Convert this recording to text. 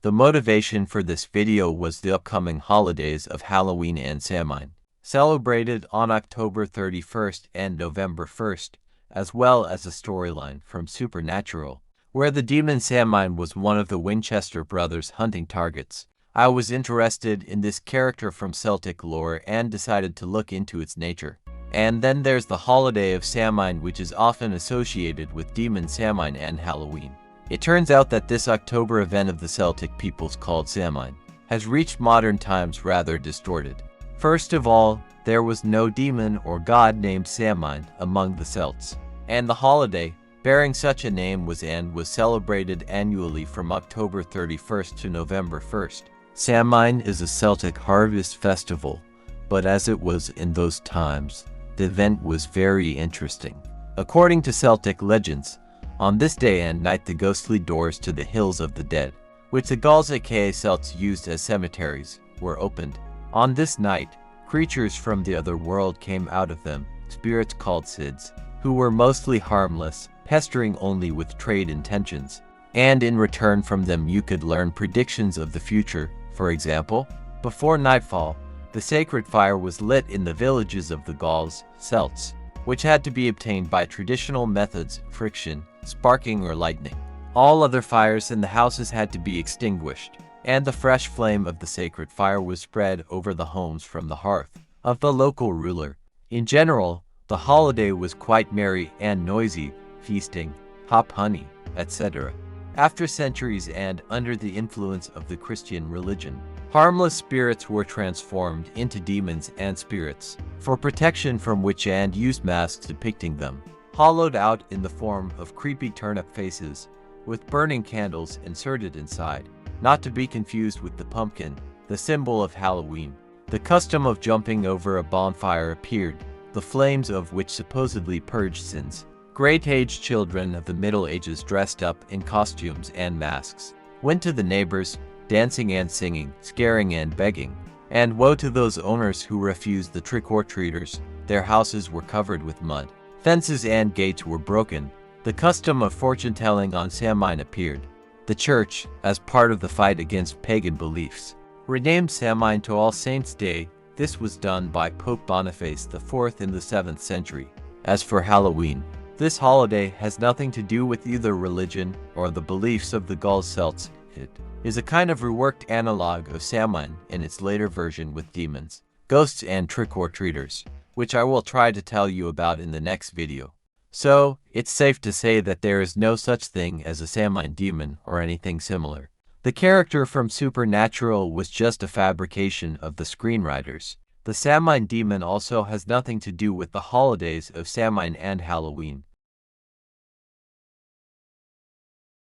The motivation for this video was the upcoming holidays of Halloween and Samhain, celebrated on October 31st and November 1st, as well as a storyline from Supernatural, where the demon Samhain was one of the Winchester brothers' hunting targets. I was interested in this character from Celtic lore and decided to look into its nature. And then there's the holiday of Samhain, which is often associated with Demon Samhain and Halloween. It turns out that this October event of the Celtic peoples called Samhain has reached modern times rather distorted. First of all, there was no demon or god named Samhain among the Celts, and the holiday bearing such a name was celebrated annually from October 31st to November 1st. Samhain is a Celtic harvest festival, but as it was in those times, the event was very interesting. According to Celtic legends, on this day and night the ghostly doors to the Hills of the Dead, which the Gauls aka Celts used as cemeteries, were opened. On this night, creatures from the other world came out of them, spirits called Sids, who were mostly harmless, pestering only with trade intentions, and in return from them you could learn predictions of the future. For example, before nightfall, the sacred fire was lit in the villages of the Gauls, Celts, which had to be obtained by traditional methods, friction, sparking or lightning. All other fires in the houses had to be extinguished, and the fresh flame of the sacred fire was spread over the homes from the hearth of the local ruler. In general, the holiday was quite merry and noisy, feasting, hop honey, etc. After centuries and under the influence of the Christian religion, harmless spirits were transformed into demons and spirits, for protection from which and used masks depicting them, hollowed out in the form of creepy turnip faces, with burning candles inserted inside, not to be confused with the pumpkin, the symbol of Halloween. The custom of jumping over a bonfire appeared, the flames of which supposedly purged sins. Great-aged children of the Middle Ages dressed up in costumes and masks went to the neighbors, dancing and singing, scaring and begging. And woe to those owners who refused the trick-or-treaters. Their houses were covered with mud. Fences and gates were broken. The custom of fortune-telling on Samhain appeared. The Church, as part of the fight against pagan beliefs, renamed Samhain to All Saints' Day. This was done by Pope Boniface IV in the 7th century. As for Halloween, this holiday has nothing to do with either religion or the beliefs of the Gauls Celts. It is a kind of reworked analog of Samhain in its later version with demons, ghosts and trick-or-treaters, which I will try to tell you about in the next video. So, it's safe to say that there is no such thing as a Samhain demon or anything similar. The character from Supernatural was just a fabrication of the screenwriters. The Samhain demon also has nothing to do with the holidays of Samhain and Halloween.